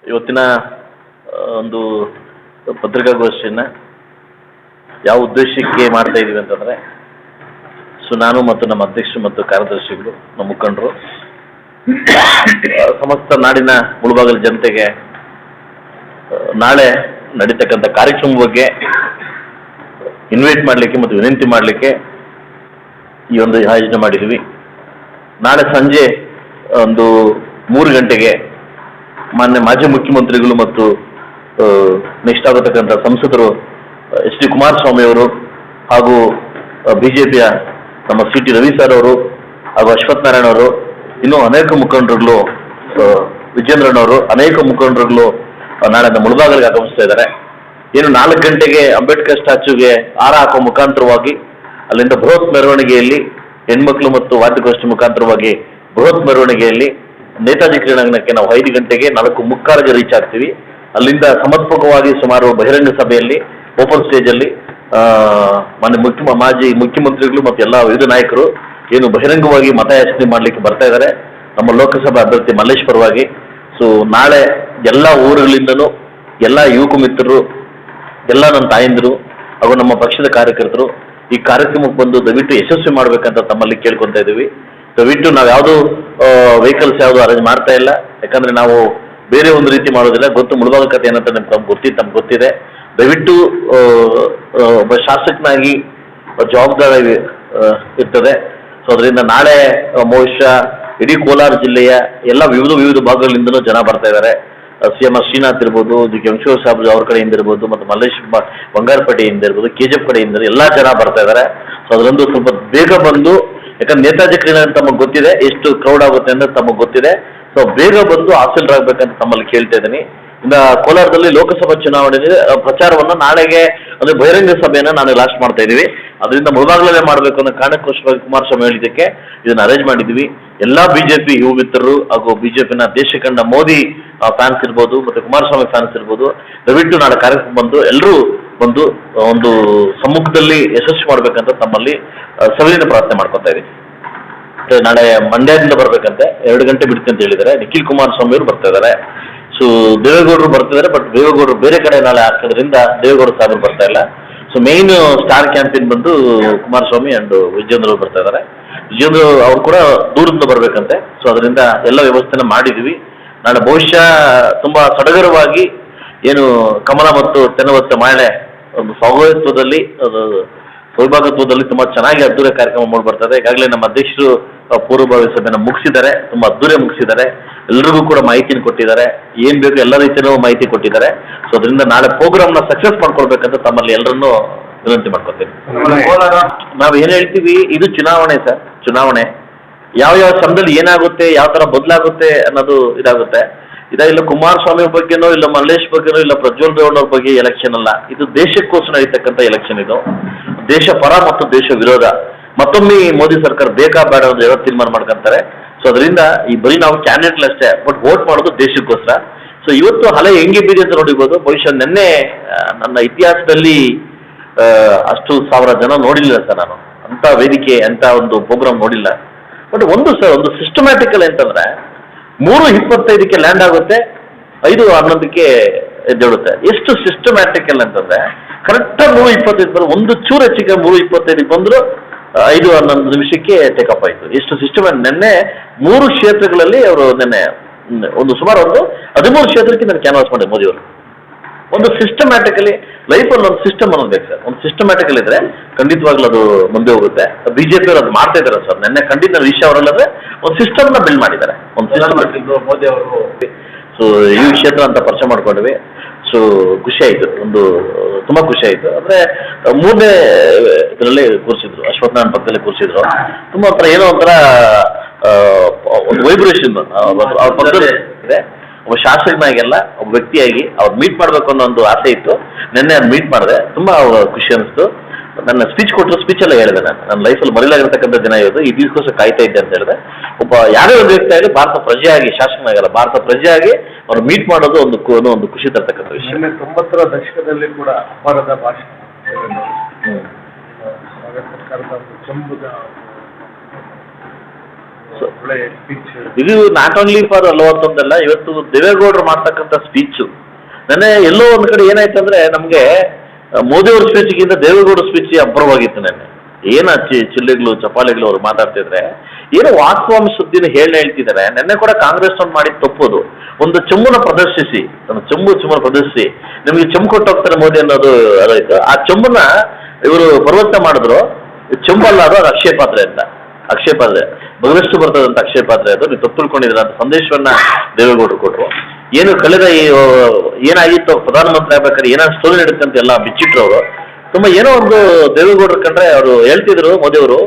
ಇವತ್ತಿನ ಒಂದು ಪತ್ರಿಕಾಗೋಷ್ಠಿಯನ್ನು ಯಾವ ಉದ್ದೇಶಕ್ಕೆ ಮಾಡ್ತಾ ಇದ್ದೀವಿ ಅಂತಂದರೆ, ನಾನು ಮತ್ತು ನಮ್ಮ ಅಧ್ಯಕ್ಷರು ಮತ್ತು ಕಾರ್ಯದರ್ಶಿಗಳು, ನಮ್ಮ ಮುಖಂಡರು ಸಮಸ್ತ ನಾಡಿನ ಮುಳುಬಾಗಿಲು ಜನತೆಗೆ ನಾಳೆ ನಡೀತಕ್ಕಂಥ ಕಾರ್ಯಕ್ರಮ ಬಗ್ಗೆ ಇನ್ವೈಟ್ ಮಾಡಲಿಕ್ಕೆ ಮತ್ತು ವಿನಂತಿ ಮಾಡಲಿಕ್ಕೆ ಈ ಒಂದು ಆಯೋಜನೆ ಮಾಡಿದ್ದೀವಿ. ನಾಳೆ ಸಂಜೆ ಒಂದು 3 ಗಂಟೆಗೆ ಮಾನ್ಯ ಮಾಜಿ ಮುಖ್ಯಮಂತ್ರಿಗಳು ಮತ್ತು ನೆಕ್ಸ್ಟ್ ಆಗತಕ್ಕಂಥ ಸಂಸದರು ಎಚ್.ಡಿ. ಕುಮಾರಸ್ವಾಮಿ ಅವರು ಹಾಗೂ ಬಿಜೆಪಿಯ ನಮ್ಮ ಸಿ.ಟಿ. ರವಿ ಸರ್ ಅವರು ಹಾಗೂ ಅಶ್ವಥ್ ನಾರಾಯಣ ಅವರು, ಇನ್ನೂ ಅನೇಕ ಮುಖಂಡರುಗಳು, ವಿಜೇಂದ್ರನವರು, ಅನೇಕ ಮುಖಂಡರುಗಳು ನಾಳೆ ಮುಳುಬಾಗಿಲಿಗೆ ಆಗಮಿಸ್ತಾ ಇದ್ದಾರೆ. ಏನು 4 ಗಂಟೆಗೆ ಅಂಬೇಡ್ಕರ್ ಸ್ಟ್ಯಾಚ್ಯೂಗೆ ಹಾರ ಹಾಕುವ ಮುಖಾಂತರವಾಗಿ ಅಲ್ಲಿಂದ ಬೃಹತ್ ಮೆರವಣಿಗೆಯಲ್ಲಿ ಹೆಣ್ಮಕ್ಳು ಮತ್ತು ವಾದ್ಯಗೋಷ್ಠಿ ಮುಖಾಂತರವಾಗಿ ಬೃಹತ್ ಮೆರವಣಿಗೆಯಲ್ಲಿ ನೇತಾಜಿ ಕ್ರೀಡಾಂಗಣಕ್ಕೆ ನಾವು 5 ಗಂಟೆಗೆ 4:45ಗೆ ರೀಚ್ ಆಗ್ತೀವಿ. ಅಲ್ಲಿಂದ ಸಮರ್ಪಕವಾಗಿ ಸುಮಾರು ಬಹಿರಂಗ ಸಭೆಯಲ್ಲಿ ಓಪನ್ ಸ್ಟೇಜಲ್ಲಿ ಮಾಜಿ ಮುಖ್ಯಮಂತ್ರಿಗಳು ಮತ್ತು ಎಲ್ಲ ವಿವಿಧ ನಾಯಕರು ಏನು ಬಹಿರಂಗವಾಗಿ ಮತಯಾಚನೆ ಮಾಡಲಿಕ್ಕೆ ಬರ್ತಾ ಇದ್ದಾರೆ ನಮ್ಮ ಲೋಕಸಭಾ ಅಭ್ಯರ್ಥಿ ಮಲ್ಲೇಶ್ ಪರವಾಗಿ. ಸೊ ನಾಳೆ ಎಲ್ಲ ಊರುಗಳಿಂದನೂ ಎಲ್ಲ ಯುವಕ ಮಿತ್ರರು, ಎಲ್ಲ ನನ್ನ ತಾಯಂದಿರು ಹಾಗೂ ನಮ್ಮ ಪಕ್ಷದ ಕಾರ್ಯಕರ್ತರು ಈ ಕಾರ್ಯಕ್ರಮಕ್ಕೆ ಬಂದು ದಯವಿಟ್ಟು ಯಶಸ್ವಿ ಮಾಡಬೇಕಂತ ತಮ್ಮಲ್ಲಿ ಕೇಳ್ಕೊತಾ ಇದ್ದೀವಿ. ದಯವಿಟ್ಟು ನಾವು ಯಾವುದು ವೆಹಿಕಲ್ಸ್ ಯಾವುದು ಅರೇಂಜ್ ಮಾಡ್ತಾ ಇಲ್ಲ, ಯಾಕಂದರೆ ನಾವು ಬೇರೆ ಒಂದು ರೀತಿ ಮಾಡೋದಿಲ್ಲ. ಮುಳುಬಾಗಿಲು ಕಥೆ ಏನಂತ ತಮ್ಗೆ ಗೊತ್ತಿದೆ. ದಯವಿಟ್ಟು ಒಬ್ಬ ಶಾಸಕನಾಗಿ ಜವಾಬ್ದಾರಿ ಇರ್ತದೆ. ಸೊ ಅದರಿಂದ ನಾಳೆ ಬಹುಶಃ ಇಡೀ ಕೋಲಾರ ಜಿಲ್ಲೆಯ ಎಲ್ಲ ವಿವಿಧ ಭಾಗಗಳಿಂದಲೂ ಜನ ಬರ್ತಾ ಇದ್ದಾರೆ. ಸಿ.ಎಂ. ಶ್ರೀನಾಥ್ ಇರ್ಬೋದು, ವಂಶೀಧರ್ ಸಾಹೇಬ್ ಅವ್ರ ಕಡೆಯಿಂದ ಇರ್ಬೋದು, ಮತ್ತು ಮಲ್ಲೇಶ್ ಬಂಗಾರಪೇಟೆಯಿಂದ ಇರ್ಬೋದು, KGF ಕಡೆಯಿಂದ ಎಲ್ಲ ಜನ ಬರ್ತಾ ಇದ್ದಾರೆ. ಸೊ ಅದರೊಂದು ಸ್ವಲ್ಪ ಬೇಗ ಬಂದು, ಯಾಕಂದ್ರೆ ನೇತಾಜಿ ಕ್ರೀಡಾ ಅಂತ ತಮಗೆ ಗೊತ್ತಿದೆ, ಎಷ್ಟು ಕ್ರೌಡ್ ಆಗುತ್ತೆ ಅಂತ ತಮಗೆ ಗೊತ್ತಿದೆ. ಸೊ ಬೇಗ ಬಂದು ಹಾಸಲರಾಗಬೇಕಂತ ತಮ್ಮಲ್ಲಿ ಕೇಳ್ತಾ ಇದ್ದೀನಿ. ಇನ್ನು ಕೋಲಾರದಲ್ಲಿ ಲೋಕಸಭಾ ಚುನಾವಣೆ ಪ್ರಚಾರವನ್ನು ನಾಳೆಗೆ ಅಂದರೆ ಬಹಿರಂಗ ಸಭೆಯನ್ನು ನಾನು ಲಾಸ್ಟ್ ಮಾಡ್ತಾ ಇದ್ದೀವಿ. ಅದರಿಂದ ಮುಳುಬಾಗಿಲಲ್ಲೇ ಮಾಡಬೇಕು ಅನ್ನೋ ಕಾರಣಕ್ಕೋಸ್ಕರ ಕುಮಾರಸ್ವಾಮಿ ಹೇಳಿದ್ದಕ್ಕೆ ಇದನ್ನು ಅರೇಂಜ್ ಮಾಡಿದ್ದೀವಿ. ಎಲ್ಲ ಬಿಜೆಪಿ ಯುವ ಮಿತ್ರರು ಹಾಗೂ ಬಿಜೆಪಿನ ದೇಶ ಕಂಡ ಮೋದಿ ಫ್ಯಾನ್ಸ್ ಇರ್ಬೋದು ಮತ್ತು ಕುಮಾರಸ್ವಾಮಿ ಫ್ಯಾನ್ಸ್ ಇರ್ಬೋದು, ದಯವಿಟ್ಟು ನಾಳೆ ಕಾರ್ಯಕ್ರಮ ಬಂದು ಎಲ್ಲರೂ ಬಂದು ಒಂದು ಸಮ್ಮುಖದಲ್ಲಿ ಯಶಸ್ವಿ ಮಾಡಬೇಕಂತ ತಮ್ಮಲ್ಲಿ ಸವಿನಯ ಪ್ರಾರ್ಥನೆ ಮಾಡ್ಕೊತಾ ಇದ್ದೀವಿ. ನಾಳೆ ಮಂಡ್ಯದಿಂದ ಬರಬೇಕಂತೆ 2 ಗಂಟೆ ಬಿಡ್ತೀನಿ ಅಂತ ಹೇಳಿದ್ದಾರೆ. ನಿಖಿಲ್ ಕುಮಾರಸ್ವಾಮಿ ಅವರು ಬರ್ತಾ ಇದ್ದಾರೆ. ಸೊ ದೇವೇಗೌಡರು ಬರ್ತಿದ್ದಾರೆ, ಬಟ್ ದೇವೇಗೌಡರು ಬೇರೆ ಕಡೆ ನಾಳೆ ಹಾಕೋದ್ರಿಂದ ದೇವೇಗೌಡ ಸಾಹೇಬರು ಬರ್ತಾ ಇಲ್ಲ. ಸೊ ಮೇನ್ ಸ್ಟಾರ್ ಕ್ಯಾಂಪೇನ್ ಬಂದು ಕುಮಾರಸ್ವಾಮಿ ಅಂಡ್ ವಿಜೇಂದ್ರ ಅವರು ಬರ್ತಾ ಇದ್ದಾರೆ. ವಿಜೇಂದ್ರ ಅವರು ಕೂಡ ದೂರದಿಂದ ಬರಬೇಕಂತೆ. ಸೊ ಅದರಿಂದ ಎಲ್ಲ ವ್ಯವಸ್ಥೆನ ಮಾಡಿದ್ವಿ. ನಾಳೆ ಬಹುಶಃ ತುಂಬ ಸಡಗರವಾಗಿ ಏನು ಕಮಲ ಮತ್ತು ತೆನವತ್ತ ಮಹಿಳೆ ಒಂದು ಸೌಭಾಗ್ಯತ್ವದಲ್ಲಿ ತುಂಬ ಚೆನ್ನಾಗಿ ಅದ್ದೂರಿ ಕಾರ್ಯಕ್ರಮ ಮಾಡಿ ಬರ್ತದೆ. ಈಗಾಗಲೇ ನಮ್ಮ ಅಧ್ಯಕ್ಷರು ಪೂರ್ವಭಾವಿ ಸಭೆಯನ್ನು ಮುಗಿಸಿದ್ದಾರೆ, ತುಂಬ ಅದ್ದೂರಿ ಮುಗಿಸಿದ್ದಾರೆ. ಎಲ್ಲರಿಗೂ ಕೂಡ ಮಾಹಿತಿನ ಕೊಟ್ಟಿದ್ದಾರೆ, ಏನು ಬೇಕು ಎಲ್ಲ ರೀತಿಯೂ ಮಾಹಿತಿ ಕೊಟ್ಟಿದ್ದಾರೆ. ಸೊ ಅದರಿಂದ ನಾಳೆ ಪ್ರೋಗ್ರಾಮ್ನ ಸಕ್ಸಸ್ ಮಾಡ್ಕೊಳ್ಬೇಕಂತ ತಮ್ಮಲ್ಲಿ ಎಲ್ಲರನ್ನೂ ವಿನಂತಿ ಮಾಡ್ಕೊತೀನಿ. ನಾವು ಏನು ಹೇಳ್ತೀವಿ, ಇದು ಚುನಾವಣೆ ಸರ್, ಚುನಾವಣೆ ಯಾವ ಸಮಯದಲ್ಲಿ ಏನಾಗುತ್ತೆ, ಯಾವ ಥರ ಬದಲಾಗುತ್ತೆ ಅನ್ನೋದು ಇದಾಗುತ್ತೆ. ಇಲ್ಲ ಕುಮಾರಸ್ವಾಮಿ ಬಗ್ಗೆನೋ, ಇಲ್ಲ ಮಲ್ಲೇಶ್ ಬಗ್ಗೆನೋ, ಇಲ್ಲ ಪ್ರಜ್ವಲ್ ರೇವಣ್ಣವ್ರ ಬಗ್ಗೆ ಎಲೆಕ್ಷನ್ ಅಲ್ಲ. ಇದು ದೇಶಕ್ಕೋಸ್ಕರ ನಡೀತಕ್ಕಂಥ ಎಲೆಕ್ಷನ್. ಇದು ದೇಶ ಪರ ಮತ್ತು ದೇಶ ವಿರೋಧ. ಮತ್ತೊಮ್ಮೆ ಮೋದಿ ಸರ್ಕಾರ ಬೇಕಾ ಬೇಡ ಅಂತ ಯಾವಾಗ ತೀರ್ಮಾನ ಮಾಡ್ಕೊಂತಾರೆ. ಸೊ ಅದರಿಂದ ಈ ಬರೀ ನಾವು ಕ್ಯಾಂಡಿಡೇಟ್ಗಳಷ್ಟೇ, ಬಟ್ ವೋಟ್ ಮಾಡೋದು ದೇಶಕ್ಕೋಸ್ಕರ. ಸೊ ಇವತ್ತು ಅಲೆ ಹೆಂಗೆ ಬಿದೆ ಅಂತ ನೋಡಿರ್ಬೋದು. ಬಹುಶಃ ನಿನ್ನೆ ನನ್ನ ಇತಿಹಾಸದಲ್ಲಿ ಅಷ್ಟು 1000 ಜನ ನೋಡಿಲ್ಲ ಸರ್. ನಾನು ಅಂಥ ವೇದಿಕೆ, ಅಂಥ ಒಂದು ಪ್ರೋಗ್ರಾಮ್ ನೋಡಿಲ್ಲ. ಬಟ್ ಒಂದು ಸಿಸ್ಟಮ್ಯಾಟಿಕಲ್ ಅಂತಂದರೆ 3:25ಕ್ಕೆ ಲ್ಯಾಂಡ್ ಆಗುತ್ತೆ, 5:11ಕ್ಕೆ ಎದ್ದೇಳುತ್ತೆ. ಎಷ್ಟು ಸಿಸ್ಟಮ್ಯಾಟಿಕಲ್ ಅಂತಂದರೆ ಕರೆಕ್ಟಾಗಿ 3:25 ಒಂದು ಚೂರು ಹೆಚ್ಚಿಗೆ 3:25ಕ್ಕೆ ಬಂದರು, 5:11 ನಿಮಿಷಕ್ಕೆ ಟೇಕಪ್ ಆಯಿತು. ಎಷ್ಟು ಸಿಸ್ಟಮ್. ನಿನ್ನೆ 3 ಕ್ಷೇತ್ರಗಳಲ್ಲಿ ಅವರು ನಿನ್ನೆ ಸುಮಾರು 13 ಕ್ಷೇತ್ರಕ್ಕೆ ನಾನು ಕ್ಯಾನ್ವಾಸ್ ಮಾಡಿದೆ ಮೋದಿಯವರು. ಒಂದು ಸಿಸ್ಟಮ್ಯಾಟಿಕಲಿ ಲೈಫಲ್ಲಿ ಒಂದು ಸಿಸ್ಟಮ್ ಅನ್ನೋದು ಬೇಕು ಸರ್. ಒಂದು ಸಿಸ್ಟಮ್ಯಾಟಿಕಲ್ ಇದ್ರೆ ಖಂಡಿತವಾಗ್ಲೂ ಅದು ಮುಂದೆ ಹೋಗುತ್ತೆ. ಬಿಜೆಪಿ ಅವರು ಅದು ಮಾಡ್ತಾ ಇದ್ದಾರೆ ಸರ್. ನಿನ್ನೆ ಖಂಡಿತ ವಿಷಯ ಅವರಲ್ಲಂದ್ರೆ ಒಂದು ಸಿಸ್ಟಮ್ನ ಬಿಲ್ಡ್ ಮಾಡಿದ್ದಾರೆ. ಒಂದು ಸಿಸ್ಟಮ್ ಮೋದಿ ಅವರು. ಸೊ ಈ ಕ್ಷೇತ್ರ ಅಂತ ಪರಿಚಯ ಮಾಡ್ಕೊಂಡ್ವಿ. ಸೊ ಖುಷಿ ಆಯಿತು, ತುಂಬ ಖುಷಿ ಆಯಿತು. ಅಂದರೆ 3ನೇ ಇದರಲ್ಲಿ ಕೂರಿಸಿದ್ರು, ಅಶ್ವಥ್ ನಾರಾಯಣ ಪಕ್ಕದಲ್ಲಿ ಕೂರಿಸಿದ್ರು. ತುಂಬ ಒಂಥರ ಏನೋ ಒಂಥರ ಒಂದು ವೈಬ್ರೇಷನ್ ಅವ್ರ ಪಕ್ಕದಲ್ಲಿ ಇದೆ. ಒಬ್ಬ ಶಾಸಕನಾಗೆಲ್ಲ ಒಬ್ಬ ವ್ಯಕ್ತಿಯಾಗಿ ಅವ್ರು ಮೀಟ್ ಮಾಡಬೇಕು ಅನ್ನೋ ಒಂದು ಆಸೆ ಇತ್ತು. ನಿನ್ನೆ ಅದು ಮೀಟ್ ಮಾಡಿದೆ, ತುಂಬ ಖುಷಿ ಅನಿಸ್ತು. ನನ್ನ ಸ್ಪೀಚ್ ಕೊಟ್ಟರು, ಸ್ಪೀಚೆಲ್ಲ ಹೇಳಿದೆ. ನನ್ನ ಲೈಫಲ್ಲಿ ಮರೆಯಲಾಗಿರ್ತಕ್ಕಂಥ ದಿನ ಇದು, ಈ ದಿವಸಕ್ಕೋಸ್ಕರ ಕಾಯ್ತಾ ಇದ್ದೆ ಅಂತ ಹೇಳಿದೆ. ಒಬ್ಬ ಯಾರೇ ಒಂದು ವ್ಯಕ್ತಿ ಆಗಲಿ ಭಾರತ ಪ್ರಜೆಯಾಗಿ, ಶಾಸಕನಾಗಲ್ಲ, ಭಾರತ ಪ್ರಜೆಯಾಗಿ ಅವ್ರು ಮೀಟ್ ಮಾಡೋದು ಒಂದು ಖುಷಿ ತರ್ತಕ್ಕಂಥ ವಿಷಯ. 90ರ ದಶಕದಲ್ಲಿ ಕೂಡ ಅಪಾರದ ಭಾಷಣ, ಸರ್ಕಾರದ ಚೆಂಬುದ ಒಳ್ಳೆ ಸ್ಪೀಚ್. ಇದು ನಾಟ್ ಓನ್ಲಿ ಫಾರ್ ಅಲ್ಲವತ್ತೊಂದಲ್ಲ, ಇವತ್ತು ದೇವೇಗೌಡರು ಮಾಡ್ತಕ್ಕಂಥ ಸ್ಪೀಚು ನೆನ್ನೆ ಎಲ್ಲೋ ಒಂದು ಕಡೆ ಏನಾಯ್ತು ಅಂದ್ರೆ ನಮಗೆ ಮೋದಿಯವ್ರ ಸ್ಪೀಚ್ಗಿಂತ ದೇವೇಗೌಡ ಸ್ಪೀಚ್ ಅಬ್ಬರವಾಗಿತ್ತು ನೆನ್ನೆ. ಏನ ಚಿಲ್ಲೆಗಳು ಚಪಾಲೆಗಳು ಅವ್ರು ಮಾತಾಡ್ತಿದ್ರೆ ಏನೋ ವಾಸ್ತವಾಂಶ ಸುದ್ದಿನ ಹೇಳ್ತಿದ್ದಾರೆ. ನೆನ್ನೆ ಕೂಡ ಕಾಂಗ್ರೆಸ್ ಅವ್ರು ಮಾಡಿದ ತಪ್ಪೋದು, ಒಂದು ಚೆಮ್ಮುನ ಪ್ರದರ್ಶಿಸಿ, ಚೆಮ್ಮುನ ಪ್ರದರ್ಶಿಸಿ ನಿಮಗೆ ಚೆಮ್ಮು ಕೊಟ್ಟು ಹೋಗ್ತಾರೆ ಮೋದಿ ಅನ್ನೋದು ಅದಾಯ್ತು. ಆ ಚೆಮ್ಮನ್ನ ಇವರು ಪರಿವರ್ತನೆ ಮಾಡಿದ್ರು, ಚೆಂಬಲ್ಲ ಅದು ಅಕ್ಷಯಪಾತ್ರೆ ಅಂತ, ಅಕ್ಷಯಪಾತ್ರೆ ಬಹಳಷ್ಟು ಬರ್ತದಂತ ಅಕ್ಷಯಪಾತ್ರೆ ಅದು, ನೀವು ತಪ್ಪು ತಿಳ್ಕೊಂಡಿದ್ರ ಅಂತ ಸಂದೇಶವನ್ನ ದೇವೇಗೌಡರು ಕೊಟ್ಟರು. ಏನು ಕಳೆದ ಏನಾಗಿತ್ತು ಪ್ರಧಾನಮಂತ್ರಿ ಆಗ್ಬೇಕಾದ್ರೆ ಏನಾದ್ರು ಸ್ಟೋರಿ ನಡೀತಂತ ಅಂತ ಎಲ್ಲ ಬಿಚ್ಚಿಟ್ರು ಅವರು. ತುಂಬ ಏನೋ ಒಂದು ದೇವೇಗೌಡರು ಕಂಡ್ರೆ ಅವರು ಹೇಳ್ತಿದ್ರು ಮೋದಿಯವರು,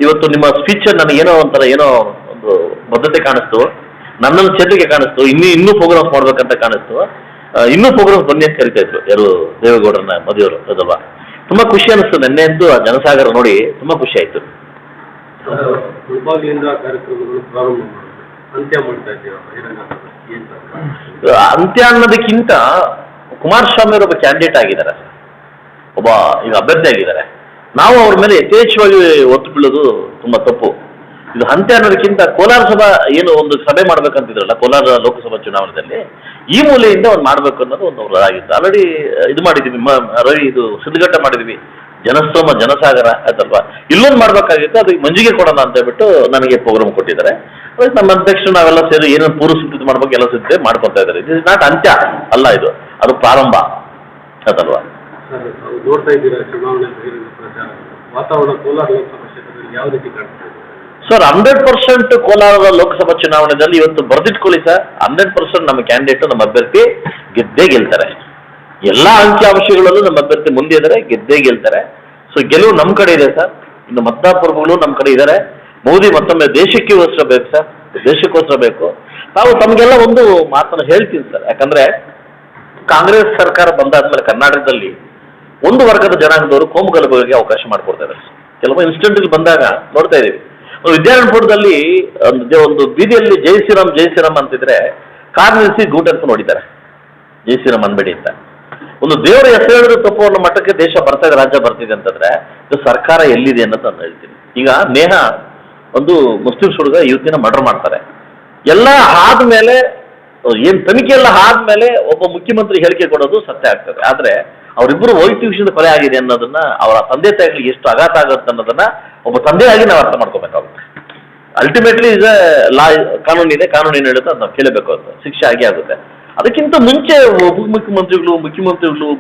ಇವತ್ತು ನಿಮ್ಮ ಸ್ಪೀಚ್ ನನಗೇನೋ ಒಂಥರ ಏನೋ ಒಂದು ಬದ್ಧತೆ ಕಾಣಿಸ್ತು, ನನ್ನನ್ನು ಚೇತರಿಕೆ ಕಾಣಿಸ್ತು, ಇನ್ನೂ ಪ್ರೋಗ್ರಾಮ್ಸ್ ಮಾಡ್ಬೇಕಂತ ಕಾಣಿಸ್ತು, ಇನ್ನೂ ಪ್ರೋಗ್ರಾಮ್ಸ್ ಬನ್ನಿ ಅಂತ ಕರಿತಾ ಇದ್ರು ಯಾರು ದೇವೇಗೌಡರನ್ನ ಮೋದಿಯವರು ಅದಲ್ವಾ. ತುಂಬಾ ಖುಷಿ ಅನಿಸ್ತು ನೆನ್ನೆ ಅಂತೂ ಆ ಜನಸಾಗರ ನೋಡಿ, ತುಂಬಾ ಖುಷಿ ಆಯ್ತು. ಮುಳಬಾಗಿಲಿಂದ ಕಾರ್ಯಕ್ರಮಗಳು ಪ್ರಾರಂಭ ಅಂತ್ಯ ಮಾಡ್ತಾ ಇದ್ದೀವಿ. ಅಂತ್ಯ ಅನ್ನೋದಕ್ಕಿಂತ ಕುಮಾರಸ್ವಾಮಿ ಅವರು ಒಬ್ಬ ಕ್ಯಾಂಡಿಡೇಟ್ ಆಗಿದ್ದಾರೆ, ಒಬ್ಬ ಈಗ ಅಭ್ಯರ್ಥಿ ಆಗಿದ್ದಾರೆ. ನಾವು ಅವ್ರ ಮೇಲೆ ಯಥೇಚ್ಛವಾಗಿ ಒತ್ತು ಬೀಳೋದು ತುಂಬ ತಪ್ಪು. ಇದು ಅಂತ್ಯ ಅನ್ನೋದಕ್ಕಿಂತ ಕೋಲಾರ ಸಭಾ ಏನು ಒಂದು ಸಭೆ ಮಾಡ್ಬೇಕಂತಿದ್ರಲ್ಲ ಕೋಲಾರ ಲೋಕಸಭಾ ಚುನಾವಣೆಯಲ್ಲಿ, ಈ ಮೂಲೆಯಿಂದ ಒಂದು ಮಾಡಬೇಕು ಅನ್ನೋದು ಒಂದು ಅವ್ರು ಆಗಿತ್ತು. ಆಲ್ರೆಡಿ ಇದು ಮಾಡಿದ್ದೀವಿ, ರವಿ ಇದು ಸಿದ್ಧಘಟ್ಟ ಮಾಡಿದ್ವಿ, ಜನಸ್ತೋಮ ಜನಸಾಗರ ಆಯ್ತಲ್ವಾ. ಇಲ್ಲೊಂದು ಮಾಡಬೇಕಾಗಿತ್ತು, ಅದಕ್ಕೆ ಮಂಜಿಗೆ ಕೊಡೋಣ ಅಂತ ಹೇಳ್ಬಿಟ್ಟು ನನಗೆ ಪ್ರೋಗ್ರಾಮ್ ಕೊಟ್ಟಿದ್ದಾರೆ. ಅದಕ್ಕೆ ನಮ್ಮ ಅಧ್ಯಕ್ಷರು ನಾವೆಲ್ಲ ಸೇರಿ ಏನೇನು ಪೂರ್ವ ಸಿದ್ಧತೆ ಮಾಡ್ಬೇಕು ಎಲ್ಲ ಸಿದ್ಧತೆ ಮಾಡ್ಕೊತಾ ಇದ್ದಾರೆ. ಇದು ಇಸ್ ನಾಟ್ ಅಂತ್ಯ ಅಲ್ಲ, ಇದು ಅದು ಪ್ರಾರಂಭ ಆಯ್ತಲ್ವಾ. ನೋಡ್ತಾ ಇದ್ದೀರಾ ಚುನಾವಣೆ ಬಹಿರಂಗ ಪ್ರಚಾರ ವಾತಾವರಣ ಕೋಲಾರ ಲೋಕಸಭಾ ಕ್ಷೇತ್ರದಲ್ಲಿ ಯಾವ ರೀತಿ ಕಾಣ್ತದೆ ಸರ್? 100% ಕೋಲಾರದ ಲೋಕಸಭಾ ಚುನಾವಣೆಯಲ್ಲಿ ಇವತ್ತು ಬರೆದಿಟ್ಕೊಳ್ಳಿ ಸರ್, 100% ನಮ್ಮ ಕ್ಯಾಂಡಿಡೇಟ್ ನಮ್ಮ ಅಭ್ಯರ್ಥಿ ಗೆದ್ದೇ ಗೆಲ್ತಾರೆ. ಎಲ್ಲ ಅಂಕಿಅಂಶಗಳಲ್ಲೂ ನಮ್ಮ ಅಭ್ಯರ್ಥಿ ಮುಂದೆ ಇದ್ದಾರೆ, ಗೆದ್ದೇ ಗೆಲ್ತಾರೆ. ಸೊ ಗೆಲುವು ನಮ್ಮ ಕಡೆ ಇದೆ ಸರ್. ಇನ್ನು ಮತದಾರರುಗಳು ನಮ್ಮ ಕಡೆ ಇದ್ದಾರೆ. ಮೋದಿ ಮತ್ತೊಮ್ಮೆ ದೇಶಕ್ಕೋಸ್ಕರ ಬೇಕು ಸರ್, ದೇಶಕ್ಕೋಸ್ಕರ ಬೇಕು. ನಾವು ತಮಗೆಲ್ಲ ಒಂದು ಮಾತನ್ನು ಹೇಳ್ತೀನಿ ಸರ್, ಯಾಕಂದ್ರೆ ಕಾಂಗ್ರೆಸ್ ಸರ್ಕಾರ ಬಂದಾದ್ಮೇಲೆ ಕರ್ನಾಟಕದಲ್ಲಿ ಒಂದು ವರ್ಗದ ಜನಾಂಗದವರು ಕೋಮು ಗಲಭೆಗಳಿಗೆ ಅವಕಾಶ ಮಾಡಿಕೊಡ್ತಾ ಇದ್ದಾರೆ. ಕೆಲವು ಇನ್ಸಿಡೆಂಟ್ಗಳು ಬಂದಾಗ ನೋಡ್ತಾ ಇದ್ದೀವಿ. ವಿದ್ಯಾರಣ್ಯಪುರದಲ್ಲಿ ಒಂದು ಬೀದಿಯಲ್ಲಿ ಜೈ ಶ್ರೀರಾಮ್ ಅಂತಿದ್ರೆ ಕಾರ್ ನಿಲ್ಲಿಸಿ ಗೂಟರ್ಸ್ ನೋಡಿದ್ದಾರೆ, ಜೈ ಶ್ರೀರಾಮ್ ಅನ್ಬೇಡಿ ಅಂತ. ಒಂದು ದೇವರ ಹೆಸರು ಹೇಳಿದ್ರು ತಪ್ಪು ಅನ್ನೋ ಮಟ್ಟಕ್ಕೆ ದೇಶ ಬರ್ತಾ ಇದೆ, ರಾಜ್ಯ ಬರ್ತಿದೆ ಅಂತಂದ್ರೆ ಇದು ಸರ್ಕಾರ ಎಲ್ಲಿದೆ ಅನ್ನೋದು ನಾನು ಹೇಳ್ತೀನಿ. ಈಗ ನೇಹ ಒಂದು ಮುಸ್ಲಿಮ್ಸ್ ಹುಡುಗ ಯುವತಿನ ಮರ್ಡರ್ ಮಾಡ್ತಾರೆ, ಎಲ್ಲ ಆದ್ಮೇಲೆ ಏನು ತನಿಖೆ ಎಲ್ಲ ಆದ್ಮೇಲೆ ಒಬ್ಬ ಮುಖ್ಯಮಂತ್ರಿ ಹೇಳಿಕೆ ಕೊಡೋದು ಸತ್ಯ ಆಗ್ತದೆ. ಆದ್ರೆ ಅವರಿಬ್ಬರು ವೈಯಕ್ತಿಕ ವಿಷಯದ ಕೊಲೆ ಆಗಿದೆ ಅನ್ನೋದನ್ನ, ಅವರ ತಂದೆ ತಾಯಿಗಳಿಗೆ ಎಷ್ಟು ಆಘಾತ ಆಗುತ್ತೆ ಅನ್ನೋದನ್ನ ಒಬ್ಬ ತಂದೆಯಾಗಿ ನಾವು ಅರ್ಥ ಮಾಡ್ಕೋಬೇಕಾಗುತ್ತೆ. ಅಲ್ಟಿಮೇಟ್ಲಿ ಈಗ ಲಾ ಕಾನೂನಿದೆ, ಕಾನೂನು ಏನು ಹೇಳುತ್ತೆ ಅದು ನಾವು ಕೇಳಬೇಕು, ಅಂತ ಶಿಕ್ಷೆ ಆಗೇ ಆಗುತ್ತೆ. ಅದಕ್ಕಿಂತ ಮುಂಚೆ ಮುಖ್ಯಮಂತ್ರಿಗಳು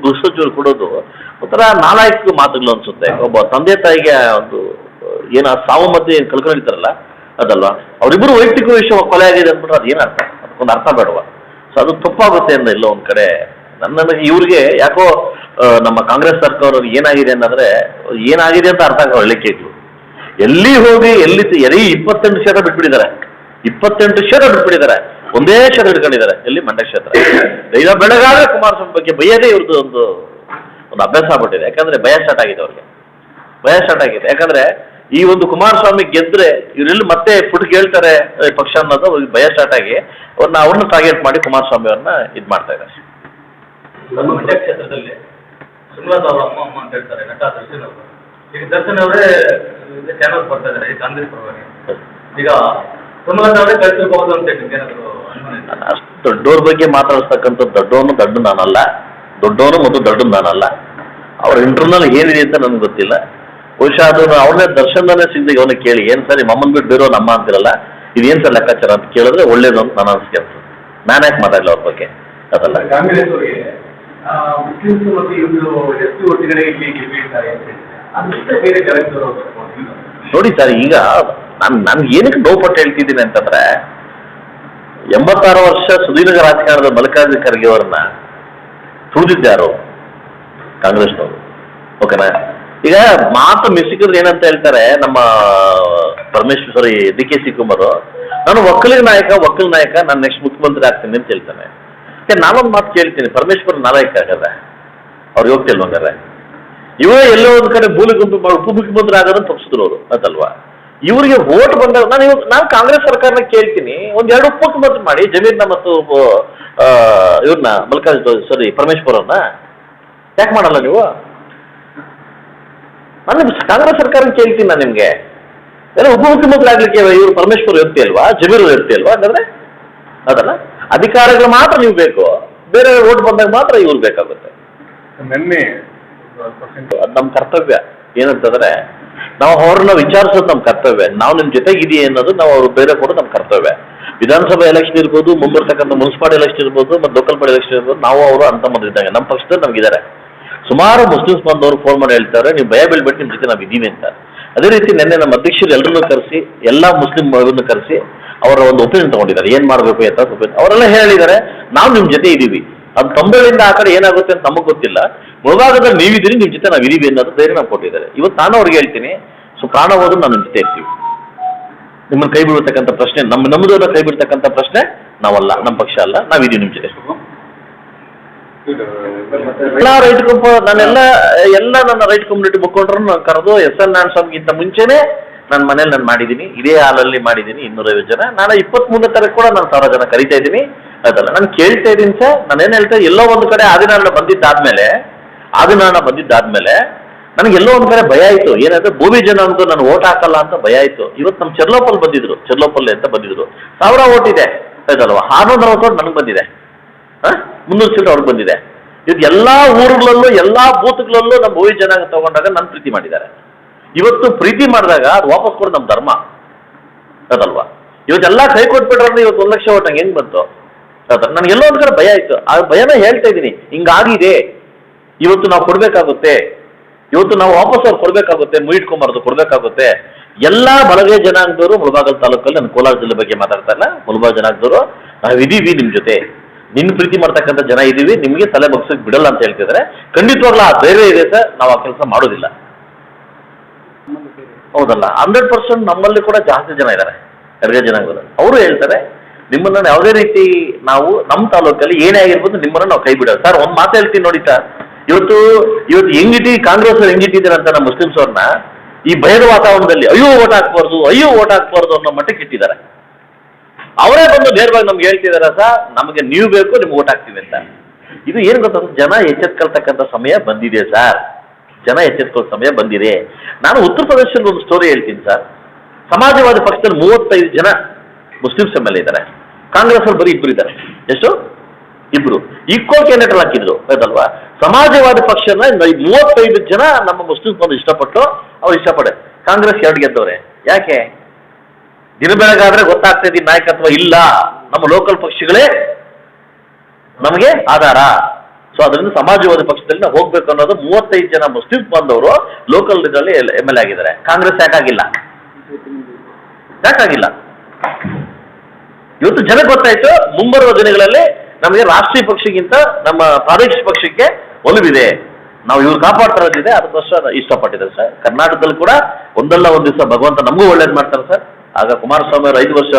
ಗೃಹ ಸಚಿವರು ಕೊಡೋದು ಒಂಥರ ನಾಲಾಯಕ ಮಾತುಗಳು ಅನ್ಸುತ್ತೆ. ಒಬ್ಬ ತಂದೆ ತಾಯಿಗೆ ಒಂದು ಏನ ಸಾವು ಮಧ್ಯೆ ಕಳ್ಕೊಂಡಿರ್ತಾರಲ್ಲ ಅದಲ್ವಾ, ಅವರಿಬ್ಬರು ವೈಯಕ್ತಿಕ ವಿಷಯ ಕೊಲೆ ಆಗಿದೆ ಅಂದ್ಬಿಟ್ರೆ ಅದು ಏನರ್ಥ, ಅದಕ್ಕೊಂದು ಅರ್ಥ ಬೇಡವಾ? ಸೊ ಅದು ತಪ್ಪಾಗುತ್ತೆ ಅಂತ ಇಲ್ಲ ಒಂದು ಕಡೆ. ನನಗೆ ಇವ್ರಿಗೆ ಯಾಕೋ ನಮ್ಮ ಕಾಂಗ್ರೆಸ್ ಸರ್ಕಾರ ಏನಾಗಿದೆ ಅಂತಂದ್ರೆ ಏನಾಗಿದೆ ಅಂತ ಅರ್ಥ ಆಗೋ ಹೇಳಿಕೆಗಳು. ಎಲ್ಲಿ ಹೋಗಿ ಎಲ್ಲಿ 28 ಕ್ಷೇತ್ರ ಬಿಟ್ಬಿಟ್ಟಿದ್ದಾರೆ, 28 ಕ್ಷೇತ್ರ ಬಿಟ್ಬಿಟ್ಟಿದ್ದಾರೆ, ಒಂದೇ ಕ್ಷೇತ್ರ ಹಿಡ್ಕೊಂಡಿದ್ದಾರೆ, ಎಲ್ಲಿ ಮಂಡ್ಯ ಕ್ಷೇತ್ರ. ಈಗ ಬೆಳಗಾದ್ರೆ ಕುಮಾರಸ್ವಾಮಿ ಬಗ್ಗೆ ಬೈಯದೇ ಇವ್ರದ್ದು ಒಂದು ಅಭ್ಯಾಸ ಆಗ್ಬಿಟ್ಟಿದೆ. ಯಾಕಂದ್ರೆ ಭಯ ಸ್ಟಾರ್ಟ್ ಆಗಿದೆ ಅವ್ರಿಗೆ, ಭಯ ಸ್ಟಾರ್ಟ್ ಆಗಿದೆ. ಯಾಕಂದ್ರೆ ಈ ಒಂದು ಕುಮಾರಸ್ವಾಮಿ ಗೆದ್ರೆ ಇವರೆಲ್ಲಿ ಮತ್ತೆ ಫುಡ್ ಹೇಳ್ತಾರೆ ಪಕ್ಷ ಅನ್ನೋದು ಭಯ ಸ್ಟಾರ್ಟ್ ಆಗಿ ಅವ್ರನ್ನ ಟಾರ್ಗೆಟ್ ಮಾಡಿ ಕುಮಾರಸ್ವಾಮಿ ಅವ್ರನ್ನ ಇದು ಮಾಡ್ತಾ ಇದ್ದಾರೆ. ನಮ್ಮ ಮಂಡ್ಯ ಕ್ಷೇತ್ರದಲ್ಲಿ ಸುಮಲತಾ ಅವರ ಅಮ್ಮ ಅಂತ ಹೇಳ್ತಾರೆ, ನಟ ದರ್ಶನ್ ಅವರು. ಈಗ ದರ್ಶನ್ ಅವರೇ ಚಾನಲ್ ಬರ್ತಾ ಇದ್ದಾರೆ ಈ ಕಾಂಗ್ರೆಸ್ ಪರವಾಗಿ. ಈಗ ಸುಮಲತಾ ಅವರೇ ಕಳಿಸಿರ್ಬಹುದು ಅಂತ ಏನಾದ್ರು ಅನುಮಾನ? ಅಷ್ಟು ದೊಡ್ಡವ್ರ ಬಗ್ಗೆ ಮಾತಾಡಿಸ್ತಕ್ಕಂಥ ದೊಡ್ಡ ನಾನಲ್ಲ, ದೊಡ್ಡವನು ಮತ್ತು ದೊಡ್ಡ ನಾನಲ್ಲ. ಅವ್ರ ಇಂಟರ್ನಲ್ ಏನಿದೆ ಅಂತ ನನಗೆ ಗೊತ್ತಿಲ್ಲ. ಬಹುಶಃ ಅದು ಅವ್ರನ್ನೇ ದರ್ಶನನೇ ಸಿಗ್ದಾಗ ಅವನ್ನ ಕೇಳಿ, ಏನು ಸರ್ ಮಮ್ಮನ್ ಬಿಟ್ಟು ಬೇರೋ ನಮ್ಮ ಅಂತಿರಲ್ಲ, ಇದೇನು ಸರ್ ಲೆಕ್ಕಾಚಾರ ಅಂತ ಕೇಳಿದ್ರೆ ಒಳ್ಳೇದು ಅಂತ ನಾನು ಅನಿಸ್ಕೆ ಅಂತ. ನಾನು ಯಾಕೆ ಮಾತಾಡಲಿ ಅವ್ರ ಬಗ್ಗೆ ಅದಲ್ಲ. ಕಾಂಗ್ರೆಸ್ ಅವರಿಗೆ ಮುಸ್ಲಿಮ್ಸ್ ಮತ್ತು ಇವರು ಎಷ್ಟು ಒಟ್ಟಿಗೆ ಗೆಲ್ಲಿದ್ದಾರೆ ಅಂತ ಬೇರೆ ಜಗತ್ತವರು ನೋಡಿ ಸರ್, ಈಗ ನಾನು ಏನಕ್ಕೆ ನೋವುಪಟ್ಟು ಹೇಳ್ತಿದ್ದೀನಿ ಅಂತಂದ್ರೆ 86 ವರ್ಷ ಸುದೀರ್ಘ ರಾಜಕಾರಣದ ಮಲ್ಲಿಕಾರ್ಜುನ ಖರ್ಗೆ ಅವರನ್ನ ತುಳಿದಿದ್ದಾರು ಕಾಂಗ್ರೆಸ್ನವರು, ಓಕೆನಾ? ಈಗ ಮಾತು ಮಿಸಿಕಿದ್ರೆ ಏನಂತ ಹೇಳ್ತಾರೆ ನಮ್ಮ ಪರಮೇಶ್ವರಿ DK ಶಿವಕುಮಾರ್, ನಾನು ಒಕ್ಕಲಿಗ ನಾಯಕ, ನಾನು ನೆಕ್ಸ್ಟ್ ಮುಖ್ಯಮಂತ್ರಿ ಆಗ್ತೀನಿ ಅಂತ ಹೇಳ್ತಾನೆ. ನಾನೊಂದು ಮಾತು ಕೇಳ್ತೀನಿ, ಪರಮೇಶ್ವರ್ ನಾಯಕ ಆಗದ ಅವ್ರಿಗೆ ಹೋಗ್ತಿಲ್ವಂಗಾರೆ, ಇವರೇ ಎಲ್ಲೋ ಒಂದು ಕಡೆ ಬೂಲಿಗುಂಪು ಉಪಮುಖ್ಯಮಂತ್ರಿ ಆಗೋದನ್ನು ತಪ್ಪಿಸಿದ್ರು ಅವರು ಅದಲ್ವಾ. ಇವರಿಗೆ ವೋಟ್ ಬಂದಾಗ ನಾನು ಕಾಂಗ್ರೆಸ್ ಸರ್ಕಾರನ ಕೇಳ್ತೀನಿ, ಒಂದೆರಡು ಉಪಮುಖ್ಯಮಂತ್ರಿ ಮಾಡಿ ಜಮೀರ್ನ ಮತ್ತು ಇವ್ರನ್ನ ಪರಮೇಶ್ವರ್ ಅವ್ರನ್ನ ಯಾಕೆ ಮಾಡಲ್ಲ ನೀವು? ನಾನು ಕಾಂಗ್ರೆಸ್ ಸರ್ಕಾರ ಕೇಳ್ತೀನಿ ನಾನು ನಿಮಗೆ. ಎಲ್ಲ ಉಪಮುಖ್ಯಮಂತ್ರಿ ಆಗ್ಲಿಕ್ಕೆ ಇವರು ಪರಮೇಶ್ವರ್ ವ್ಯಕ್ತಿ ಅಲ್ವಾ, ಜಮೀರ್ ವ್ಯಕ್ತಿ ಅಲ್ವಾ? ಹಾಗಾದ್ರೆ ಅದಲ್ಲ, ಅಧಿಕಾರಗಳು ಮಾತ್ರ ನೀವು ಬೇಕು, ಬೇರೆ ಓಟ್ ಬಂದಾಗ ಮಾತ್ರ ಇವ್ರು ಬೇಕಾಗುತ್ತೆ. ನಿನ್ನೆ ಅದು ನಮ್ಮ ಕರ್ತವ್ಯ. ಏನಂತಂದ್ರೆ ನಾವು ಅವ್ರನ್ನ ವಿಚಾರಿಸೋದು ನಮ್ಮ ಕರ್ತವ್ಯ. ನಾವು ನಿಮ್ಮ ಜೊತೆಗಿದೆಯೇ ಅನ್ನೋದು ನಾವು ಅವ್ರು ಬೇರೆ ಕೊಡೋದು ನಮ್ಮ ಕರ್ತವ್ಯ. ವಿಧಾನಸಭಾ ಎಲೆಕ್ಷನ್ ಇರ್ಬೋದು, ಮುಂಬರ್ತಕ್ಕಂಥ ಮುನ್ಸಿಪಾಲಿಟಿ ಎಲೆಕ್ಷನ್ ಇರ್ಬೋದು, ಮತ್ತು ಲೋಕಲ್ ಬಾಡಿ ಎಲೆಕ್ಷನ್ ಇರ್ಬೋದು, ನಾವು ಅವರು ಅಂತ ಬಂದಿದ್ದಂಗೆ ನಮ್ಮ ಪಕ್ಷದಲ್ಲಿ ನಮಗಿದ್ದಾರೆ. ಸುಮಾರು ಮುಸ್ಲಿಮ್ಸ್ ಬಂದವರು ಫೋನ್ ಮಾಡಿ ಹೇಳ್ತಾರೆ, ನೀವು ಭಯ ಬೀಳ್ಬಿಟ್ಟು ನಿಮ್ಮ ಜೊತೆ ನಾವು ಇದ್ದೀವಿ ಅಂತ. ಅದೇ ರೀತಿ ನಿನ್ನೆ ನಮ್ಮ ಅಧ್ಯಕ್ಷರು ಎಲ್ಲರನ್ನೂ ಕರೆಸಿ, ಎಲ್ಲ ಮುಸ್ಲಿಂ ಅವರನ್ನು ಕರೆಸಿ ಅವರ ಒಂದು ಒಪಿನಿಯನ್ ತಗೊಂಡಿದ್ದಾರೆ, ಏನು ಮಾಡಬೇಕು ಅಂತ ಒಪಿನಿಯನ್ ಅವರೆಲ್ಲ ಹೇಳಿದ್ದಾರೆ. ನಾವು ನಿಮ್ಮ ಜೊತೆ ಇದ್ದೀವಿ. ಅದು ತೊಂಬಳಿಂದ ಆ ಕಡೆ ಏನಾಗುತ್ತೆ ಅಂತ ನಮಗೆ ಗೊತ್ತಿಲ್ಲ. ಮುಳಭಾಗದಲ್ಲಿ ನೀವಿದ್ದೀರಿ, ನಿಮ್ಮ ಜೊತೆ ನಾವು ಇದೀವಿ ಅನ್ನೋದು ಧೈರ್ಯ ನಾವು ಕೊಟ್ಟಿದ್ದಾರೆ. ಇವತ್ತು ನಾನು ಅವ್ರಿಗೆ ಹೇಳ್ತೀನಿ, ಸೊ ಪ್ರಾಣ ಹೋದ್ರು ನಾನು ನಿಮ್ಮ ಜೊತೆ ಇರ್ತೀವಿ. ನಿಮ್ಮನ್ನು ಕೈ ಬಿಡ್ತಕ್ಕಂಥ ಪ್ರಶ್ನೆ, ನಮ್ಮದವ್ರನ್ನ ಕೈ ಬಿಡ್ತಕ್ಕಂಥ ಪ್ರಶ್ನೆ ನಾವಲ್ಲ, ನಮ್ಮ ಪಕ್ಷ ಅಲ್ಲ, ನಾವಿದ್ದೀವಿ ನಿಮ್ಮ ಜೊತೆ. ಎಲ್ಲ ರೈತ ಎಲ್ಲ ನನ್ನ ರೈತ ಕಮ್ಯುನಿಟಿ ಮುಖಂಡರನ್ನು ನಾನು ಕರೆದು SN ನಾರಾಯಣಸ್ವಾಮಿಗಿಂತ ಮುಂಚೆನೇ ನನ್ನ ಮನೇಲಿ ನಾನು ಮಾಡಿದ್ದೀನಿ, ಇದೇ ಹಾಲಲ್ಲಿ ಮಾಡಿದ್ದೀನಿ 250 ಜನ. ನಾನು 23ನೇ ತಾರೀಕು ಕೂಡ ನಾನು 1000 ಜನ ಕರಿತಾ ಇದ್ದೀನಿ. ಅದಲ್ಲ ನಾನು ಕೇಳ್ತಾ ಇದ್ದೀನಿ ಸರ್, ನಾನೇನು ಹೇಳ್ತಾ ಎಲ್ಲೋ ಒಂದು ಕಡೆ ಆದಿನಾರಾಯಣ ಬಂದಿದ್ದಾದ್ಮೇಲೆ ನನಗೆ ಎಲ್ಲೋ ಒಂದು ಕಡೆ ಭಯ ಆಯಿತು. ಏನಂದ್ರೆ ಭೂಮಿ ಜನ ಅಂತೂ ನಾನು ಓಟ್ ಹಾಕಲ್ಲ ಅಂತ ಭಯ ಆಯಿತು. ಇವತ್ತು ನಮ್ಮ ಚೆರ್ಲೋಪಲ್ಲಿ ಅಂತ ಬಂದಿದ್ರು, 1000 ಓಟ್ ಇದೆ ಆಯ್ತಲ್ವ, 640 ಓಟ್ ನನಗೆ ಬಂದಿದೆ, 300 ಸೀಟ್ ಅವ್ರಿಗೆ ಬಂದಿದೆ. ಇದು ಎಲ್ಲ ಊರುಗಳಲ್ಲೂ ಎಲ್ಲ ಬೂತ್ಗಳಲ್ಲೂ ನಮ್ಮ ಭೂಮಿ ಜನಾಂಗ ತಗೊಂಡಾಗ ನನ್ನ ಪ್ರೀತಿ ಮಾಡಿದ್ದಾರೆ. ಇವತ್ತು ಪ್ರೀತಿ ಮಾಡಿದಾಗ ಅದು ವಾಪಸ್ ಕೊಡೋದು ನಮ್ಮ ಧರ್ಮ ಅದಲ್ವಾ. ಇವತ್ತೆಲ್ಲ ಕೈ ಕೊಟ್ಬಿಟ್ರೆ ಇವತ್ತು 1 ಲಕ್ಷ ಓಟ್ ನಂಗೆ ಹೆಂಗೆ ಬಂತು ಅದಲ್ಲ. ನನಗೆಲ್ಲೋ ಒಂದು ಕಡೆ ಭಯ ಆಯಿತು. ಆ ಭಯನ ಹೇಳ್ತಾ ಇದ್ದೀನಿ, ಹಿಂಗಾಗಿದೆ, ಇವತ್ತು ನಾವು ಕೊಡಬೇಕಾಗುತ್ತೆ, ಇವತ್ತು ನಾವು ವಾಪಸ್ ಅವ್ರು ಕೊಡಬೇಕಾಗುತ್ತೆ, ಮುಯಿಟ್ಕೊಂಬಾರ್ದು ಕೊಡಬೇಕಾಗುತ್ತೆ. ಎಲ್ಲ ಬಲಗೈ ಜನಾಂಗದವರು ಮುಳಬಾಗಲ್ ತಾಲೂಕಲ್ಲಿ, ನಾನು ಕೋಲಾರ ಜಿಲ್ಲೆ ಬಗ್ಗೆ ಮಾತಾಡ್ತಾ ಇಲ್ಲ, ಮುಳಬಾಗ ಜನಾಂಗದವರು ನಾವಿದ್ದೀವಿ ನಿಮ್ಮ ಜೊತೆ, ನಿನ್ನ ಪ್ರೀತಿ ಮಾಡ್ತಕ್ಕಂಥ ಜನ ಇದ್ದೀವಿ, ನಿಮಗೆ ತಲೆ ಬಗ್ಸಕ್ಕೆ ಬಿಡಲ್ಲ ಅಂತ ಹೇಳ್ತಿದ್ದಾರೆ. ಖಂಡಿತವಾಗ್ಲೂ ಆ ಧೈರ್ಯ ಇದೆ ಸರ್, ನಾವು ಆ ಕೆಲಸ ಮಾಡೋದಿಲ್ಲ. ಹೌದಲ್ಲ, 100% ನಮ್ಮಲ್ಲಿ ಕೂಡ ಜಾಸ್ತಿ ಜನ ಇದ್ದಾರೆ ಎಡಗೈ ಜನಾಂಗದಲ್ಲಿ. ಅವರು ಹೇಳ್ತಾರೆ ನಿಮ್ಮನ್ನು ಯಾವುದೇ ರೀತಿ ನಾವು ನಮ್ಮ ತಾಲೂಕಲ್ಲಿ ಏನೇ ಆಗಿರ್ಬೋದು ನಿಮ್ಮನ್ನು ನಾವು ಕೈ ಬಿಡೋದು. ಸರ್ ಒಂದು ಮಾತು ಹೇಳ್ತೀನಿ ನೋಡಿ ಸರ್, ಇವತ್ತು ಕಾಂಗ್ರೆಸ್ ಅವ್ರು ಹೆಂಗಿಟ್ಟಿದ್ದಾರೆ ಅಂತ ನಮ್ಮ ಮುಸ್ಲಿಮ್ಸ್ ಅವ್ರನ್ನ ಈ ಭಯದ ವಾತಾವರಣದಲ್ಲಿ ಅಯ್ಯೋ ಓಟ್ ಹಾಕ್ಬಾರ್ದು ಅನ್ನೋ ಮಟ್ಟಕ್ಕೆ ಇಟ್ಟಿದ್ದಾರೆ. ಅವರೇ ಬಂದು ನೇರವಾಗಿ ನಮ್ಗೆ ಹೇಳ್ತಿದಾರೆ, ಸರ್ ನಮಗೆ ನೀವು ಬೇಕು, ನಿಮ್ಗೆ ಓಟ್ ಹಾಕ್ತೀವಿ ಅಂತ. ಇದು ಏನು ಗೊತ್ತಂದ್ರೆ ಜನ ಎಚ್ಚೆತ್ಕೊಳ್ತಕ್ಕಂಥ ಸಮಯ ಬಂದಿದೆ ಸರ್, ಜನ ಎಚ್ಚೆತ್ಕೊಳ್ಳೋ ಸಮಯ ಬಂದಿದೆ. ನಾನು ಉತ್ತರ ಪ್ರದೇಶದಲ್ಲಿ ಒಂದು ಸ್ಟೋರಿ ಹೇಳ್ತೀನಿ ಸರ್. ಸಮಾಜವಾದಿ ಪಕ್ಷದಲ್ಲಿ 35 ಜನ ಮುಸ್ಲಿಮ್ಸ್ MLA ಇದ್ದಾರೆ, ಕಾಂಗ್ರೆಸ್ ಅಲ್ಲಿ ಬರೀ 2 ಇದ್ದಾರೆ. ಎಷ್ಟು? 2 ಈಕ್ವಲ್ ಕ್ಯಾಂಡಿಡೇಟ್ ಹಾಕಿದ್ರು ಆಯ್ತಲ್ವಾ. ಸಮಾಜವಾದಿ ಪಕ್ಷನ 35 ಜನ ನಮ್ಮ ಮುಸ್ಲಿಮ್ಸ್ ಬಂದು ಇಷ್ಟಪಟ್ಟೆ. ಕಾಂಗ್ರೆಸ್ 2 ಗೆದ್ದವ್ರೆ. ಯಾಕೆ? ದಿನ ಬೆಳಗಾದ್ರೆ ಗೊತ್ತಾಗ್ತಾ ಇದ್ದೀನಿ ನಾಯಕತ್ವ ಇಲ್ಲ, ನಮ್ಮ ಲೋಕಲ್ ಪಕ್ಷಗಳೇ ನಮಗೆ ಆಧಾರ. ಸೊ ಅದರಿಂದ ಸಮಾಜವಾದಿ ಪಕ್ಷದಲ್ಲಿ ನಾವು ಹೋಗ್ಬೇಕು ಅನ್ನೋದು 35 ಜನ ಮುಸ್ಲಿಮ್ಸ್ ಬಂದವರು ಲೋಕಲ್ ಇದರಲ್ಲಿ MLA ಆಗಿದ್ದಾರೆ. ಕಾಂಗ್ರೆಸ್ ಯಾಕಾಗಿಲ್ಲ? ಇವತ್ತು ಜನಕ್ಕೆ ಗೊತ್ತಾಯ್ತು, ಮುಂಬರುವ ದಿನಗಳಲ್ಲಿ ನಮಗೆ ರಾಷ್ಟ್ರೀಯ ಪಕ್ಷಕ್ಕಿಂತ ನಮ್ಮ ಪ್ರಾದೇಶಿಕ ಪಕ್ಷಕ್ಕೆ ಒಲವಿದೆ, ನಾವು ಇವ್ರು ಕಾಪಾಡ್ತಾ ಇರೋದಿದೆ, ಅದಕ್ಕೋಸ್ಕರ ಇಷ್ಟಪಟ್ಟಿದ್ದಾರೆ ಸರ್. ಕರ್ನಾಟಕದಲ್ಲಿ ಕೂಡ ಒಂದಲ್ಲ ಒಂದು ದಿವಸ ಭಗವಂತ ನಮಗೂ ಒಳ್ಳೇದು ಮಾಡ್ತಾರೆ ಸರ್. ಆಗ ಕುಮಾರಸ್ವಾಮಿ ಅವರು 5 ವರ್ಷ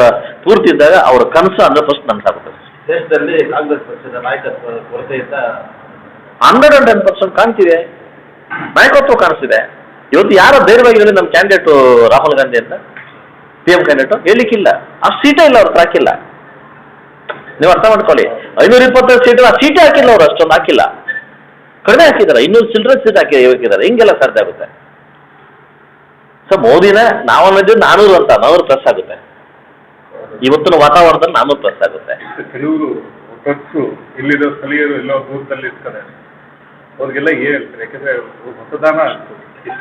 ಪೂರ್ತಿ ಇದ್ದಾಗ ಅವರ ಕನಸು 100% ನನಸಾಗುತ್ತೆ. ದೇಶದಲ್ಲಿ ಕಾಂಗ್ರೆಸ್ ಪಕ್ಷದ ನಾಯಕತ್ವ ಕೊರತೆಯಿಂದ 110% ಕಾಣ್ತಿದೆ, ನಾಯಕತ್ವ ಕಾಣಿಸ್ತಿದೆ. ಇವತ್ತು ಯಾರೋ ಧೈರ್ಯವಾಗಿ ನಮ್ಮ ಕ್ಯಾಂಡಿಡೇಟ್ ರಾಹುಲ್ ಗಾಂಧಿ ಅಂತ PM ಕ್ಯಾಂಡಿಡೇಟ್ ಹೇಳಲಿಕ್ಕಿಲ್ಲ, ಆ ಸೀಟೇ ಇಲ್ಲ, ಅವ್ರು ಹಾಕಿಲ್ಲ. ನೀವು ಅರ್ಥ ಮಾಡ್ಕೊಳ್ಳಿ, 520 ಸೀಟ್ ಆ ಸೀಟೇ ಹಾಕಿಲ್ಲ, ಅವರು ಅಷ್ಟೊಂದು ಹಾಕಿಲ್ಲ, ಕಡಿಮೆ ಹಾಕಿದ್ದಾರೆ. 200 ಚಿಲ್ಡ್ರನ್ ಸೀಟ್ ಹಾಕಿದ್ದಾರೆ. ಹಿಂಗೆಲ್ಲ ಸಾಧ್ಯ ಆಗುತ್ತೆ ಸರ್? ಮೋದಿನ ನಾವು ಅನ್ನೋದು 400 ಅಂತ 400 ಪ್ಲಸ್ ಆಗುತ್ತೆ. ಇವತ್ತಿನ ವಾತಾವರಣದಲ್ಲಿ 400 ಪ್ಲಸ್ ಆಗುತ್ತೆ. ಕೆಲವರು ಇಲ್ಲಿರೋ ಸ್ಥಳೀಯರು ಎಲ್ಲೋ ದೂರದಲ್ಲಿ ಇರ್ತಾರೆ, ಅವ್ರಿಗೆಲ್ಲ ಏನ್ ಹೇಳ್ತಾರೆ? ಯಾಕಂದ್ರೆ ಮತದಾನ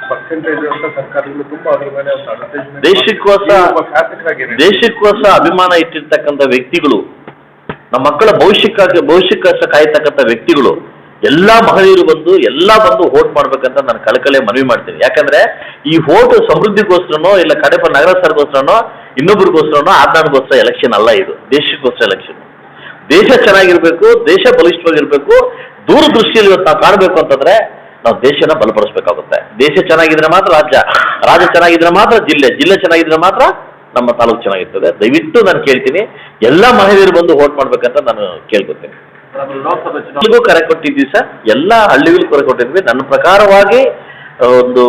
ಪರ್ಸೆಂಟೇಜ್ ಅಂತ ಸರ್ಕಾರಗಳು ತುಂಬಾ ಅದ್ರ ಮೇಲೆ ದೇಶಕ್ಕೋಸ್ಕರ ಅಭಿಮಾನ ಇಟ್ಟಿರ್ತಕ್ಕಂಥ ವ್ಯಕ್ತಿಗಳು, ನಮ್ಮ ಮಕ್ಕಳ ಭವಿಷ್ಯಕ್ಕೋಸ್ಕರ ಕಾಯ್ತಕ್ಕಂಥ ವ್ಯಕ್ತಿಗಳು, ಎಲ್ಲ ಮಹಿಳೆಯರು ಬಂದು ವೋಟ್ ಮಾಡ್ಬೇಕಂತ ನಾನು ಕಳಕಳೆ ಮನವಿ ಮಾಡ್ತೀನಿ. ಯಾಕಂದ್ರೆ ಈ ವೋಟ್ ಸಮೃದ್ಧಿಗೋಸ್ಕರನೋ ಇಲ್ಲ ಕಡೆಪ ನಗರಸಭೆಗೋಸ್ಕರನೋ ಇನ್ನೊಬ್ಬರಿಗೋಸ್ಕರನೋ ಆಜ್ಞಾನಗೋಸ್ಕರ ಎಲೆಕ್ಷನ್ ಅಲ್ಲ, ಇದು ದೇಶಕ್ಕೋಸ್ಕರ ಎಲೆಕ್ಷನ್. ದೇಶ ಚೆನ್ನಾಗಿರ್ಬೇಕು, ದೇಶ ಬಲಿಷ್ಠವಾಗಿರ್ಬೇಕು, ದೂರದೃಷ್ಟಿಯಲ್ಲಿ ಇವತ್ತು ನಾವು ಕಾಣಬೇಕು ಅಂತಂದ್ರೆ ನಾವು ದೇಶನ ಬಲಪಡಿಸ್ಬೇಕಾಗುತ್ತೆ. ದೇಶ ಚೆನ್ನಾಗಿದ್ರೆ ಮಾತ್ರ ರಾಜ್ಯ ಚೆನ್ನಾಗಿದ್ರೆ ಮಾತ್ರ ಜಿಲ್ಲೆ ಚೆನ್ನಾಗಿದ್ರೆ ಮಾತ್ರ ನಮ್ಮ ತಾಲೂಕು ಚೆನ್ನಾಗಿರ್ತದೆ. ದಯವಿಟ್ಟು ನಾನು ಕೇಳ್ತೀನಿ, ಎಲ್ಲ ಮಹಿಳೆಯರು ಬಂದು ವೋಟ್ ಮಾಡ್ಬೇಕಂತ ನಾನು ಕೇಳ್ಕೊತೀನಿ. ಲೋಕಸಭೆ ಕರೆ ಕೊಟ್ಟಿದ್ವಿ ಸರ್, ಎಲ್ಲ ಹಳ್ಳಿಗಳಿಗೂ ಕರೆ ಕೊಟ್ಟಿದ್ವಿ. ನನ್ನ ಪ್ರಕಾರವಾಗಿ ಒಂದು